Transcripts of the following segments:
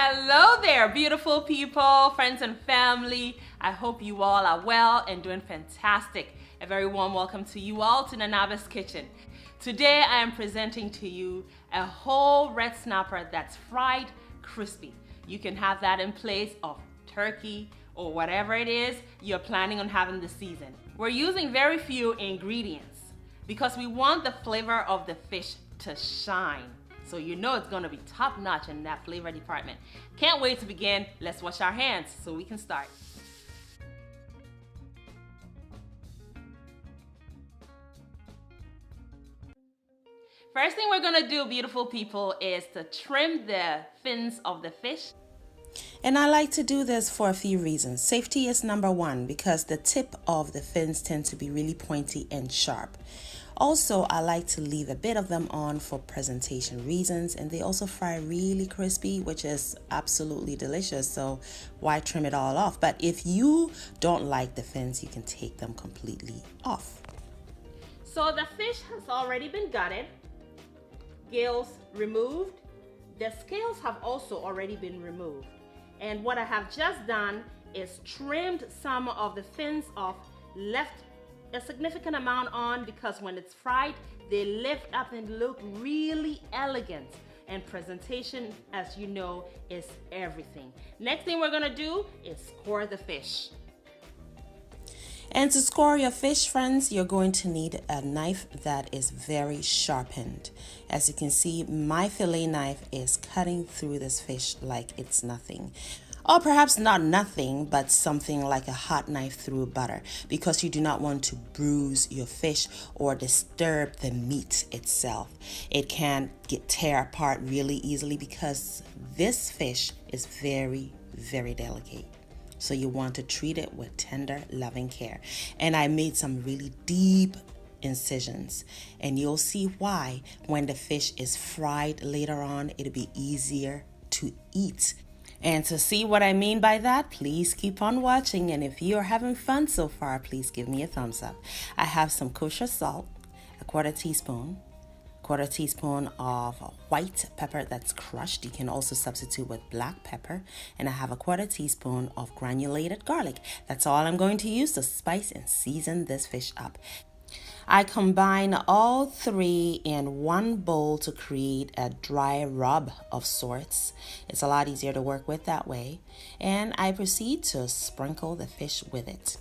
Hello there, beautiful people, friends and family. I hope you all are well and doing fantastic. A very warm welcome to you all to Nanaba's Kitchen. Today I am presenting to you a whole red snapper that's fried crispy. You can have that in place of turkey or whatever it is you're planning on having this season. We're using very few ingredients because we want the flavor of the fish to shine. So you know it's gonna be top notch in that flavor department. Can't wait to begin. Let's wash our hands so we can start. First thing we're gonna do, beautiful people, is to trim the fins of the fish. And I like to do this for a few reasons. Safety is number one because the tip of the fins tend to be really pointy and sharp. Also, I like to leave a bit of them on for presentation reasons, and they also fry really crispy, which is absolutely delicious. So why trim it all off? But if you don't like the fins, you can take them completely off. So the fish has already been gutted, gills removed. The scales have also already been removed. And what I have just done is trimmed some of the fins off, left a significant amount on because when it's fried, they lift up and look really elegant. And presentation, as you know, is everything. Next thing we're gonna do is score the fish. And to score your fish, friends, you're going to need a knife that is very sharpened. As you can see, my fillet knife is cutting through this fish like it's nothing. Or perhaps not nothing, but something like a hot knife through butter, because you do not want to bruise your fish or disturb the meat itself. It can tear apart really easily because this fish is very, very delicate. So you want to treat it with tender, loving care. And I made some really deep incisions, and you'll see why when the fish is fried later on, it'll be easier to eat. And to see what I mean by that, please keep on watching. And if you're having fun so far, please give me a thumbs up. I have some kosher salt, a quarter teaspoon of white pepper that's crushed. You can also substitute with black pepper. And I have a quarter teaspoon of granulated garlic. That's all I'm going to use to spice and season this fish up. I combine all three in one bowl to create a dry rub of sorts. It's a lot easier to work with that way. And I proceed to sprinkle the fish with it.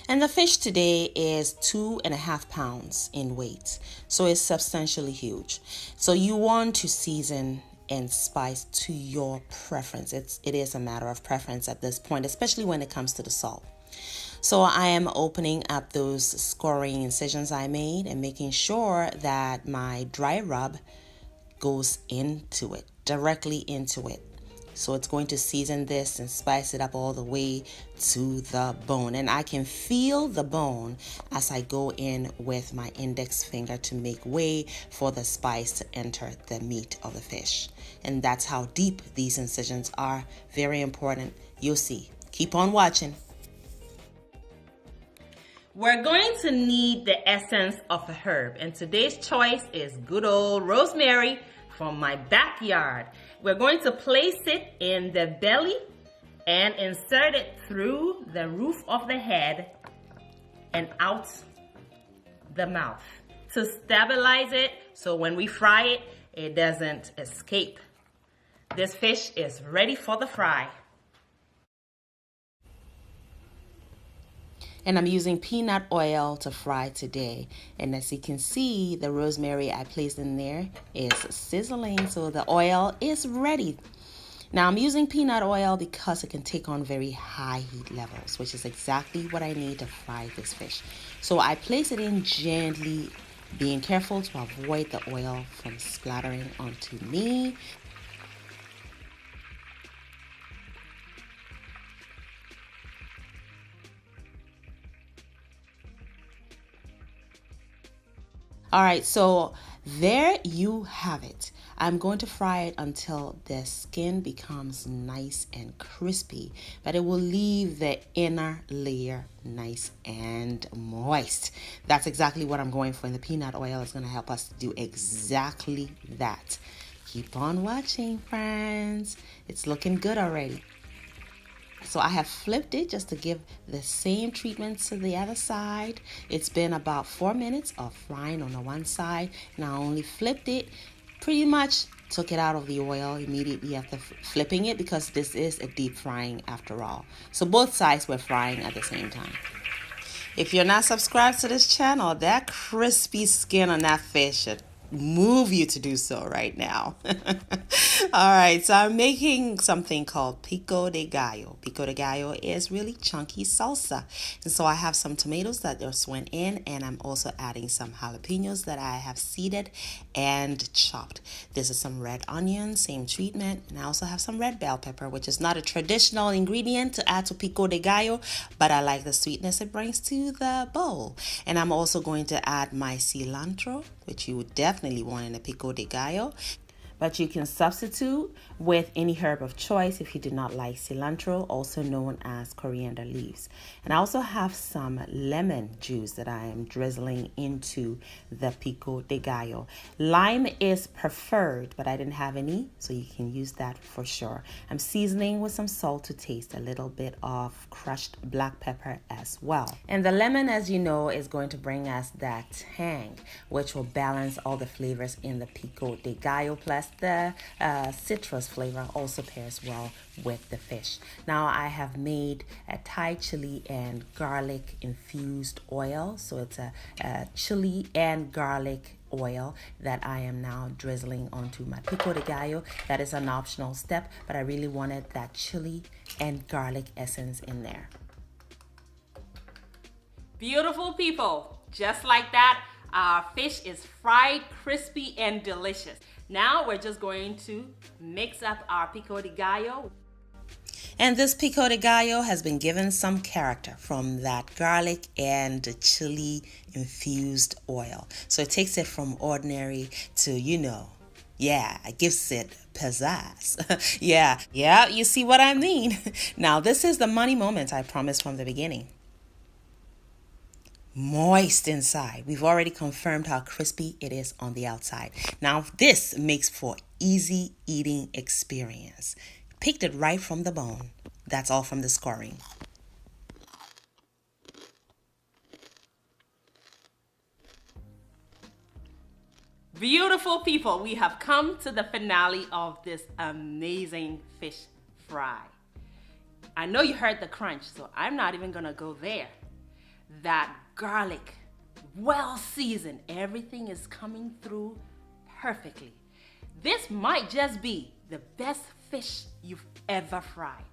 And the fish today is 2.5 pounds in weight, so it's substantially huge. So you want to season and spice to your preference. It is a matter of preference at this point, especially when it comes to the salt. So I am opening up those scoring incisions I made and making sure that my dry rub goes into it, directly into it. So it's going to season this and spice it up all the way to the bone. And I can feel the bone as I go in with my index finger to make way for the spice to enter the meat of the fish. And that's how deep these incisions are. Very important. You'll see. Keep on watching. We're going to need the essence of a herb, and today's choice is good old rosemary from my backyard. We're going to place it in the belly and insert it through the roof of the head and out the mouth to stabilize it so when we fry it, it doesn't escape. This fish is ready for the fry. And I'm using peanut oil to fry today. And as you can see, the rosemary I placed in there is sizzling, so the oil is ready. Now I'm using peanut oil because it can take on very high heat levels, which is exactly what I need to fry this fish. So I place it in gently, being careful to avoid the oil from splattering onto me. All right, so there you have it. I'm going to fry it until the skin becomes nice and crispy, but it will leave the inner layer nice and moist. That's exactly what I'm going for, and the peanut oil is going to help us do exactly that. Keep on watching, friends. It's looking good already. So I have flipped it just to give the same treatment to the other side. It's been about 4 minutes of frying on the one side, and I only flipped it, pretty much took it out of the oil immediately after flipping it, because this is a deep frying after all. So both sides were frying at the same time. If you're not subscribed to this channel, that crispy skin on that fish should move you to do so right now. All right, so I'm making something called pico de gallo. Pico de gallo is really chunky salsa. And so I have some tomatoes that just went in, and I'm also adding some jalapenos that I have seeded and chopped. This is some red onion, same treatment. And I also have some red bell pepper, which is not a traditional ingredient to add to pico de gallo, but I like the sweetness it brings to the bowl. And I'm also going to add my cilantro, which you would definitely want in a pico de gallo. But you can substitute with any herb of choice if you do not like cilantro, also known as coriander leaves. And I also have some lemon juice that I am drizzling into the pico de gallo. Lime is preferred, but I didn't have any, so you can use that for sure. I'm seasoning with some salt to taste, a little bit of crushed black pepper as well. And the lemon, as you know, is going to bring us that tang, which will balance all the flavors in the pico de gallo. Plus the citrus flavor also pairs well with the fish. Now I have made a Thai chili and garlic infused oil. So it's a chili and garlic oil that I am now drizzling onto my pico de gallo. That is an optional step, but I really wanted that chili and garlic essence in there. Beautiful people, just like that, our fish is fried, crispy, and delicious. Now we're just going to mix up our pico de gallo. And this pico de gallo has been given some character from that garlic and chili infused oil. So it takes it from ordinary to, it gives it pizzazz. yeah, you see what I mean. Now this is the money moment I promised from the beginning. Moist inside. We've already confirmed how crispy it is on the outside. Now this makes for easy eating experience. Picked it right from the bone. That's all from the scoring. Beautiful people, we have come to the finale of this amazing fish fry. I know you heard the crunch, so I'm not even gonna go there. That garlic, well seasoned, everything is coming through perfectly. This might just be the best fish you've ever fried.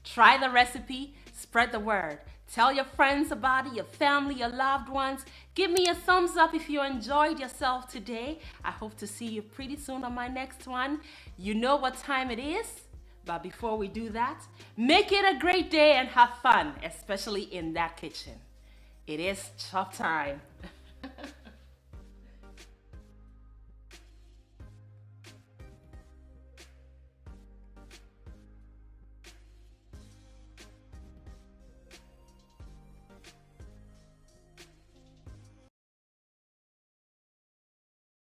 Try the recipe, spread the word. Tell your friends about it, your family, your loved ones. Give me a thumbs up if you enjoyed yourself today. I hope to see you pretty soon on my next one. You know what time it is? But before we do that, make it a great day and have fun, especially in that kitchen. It is chop time.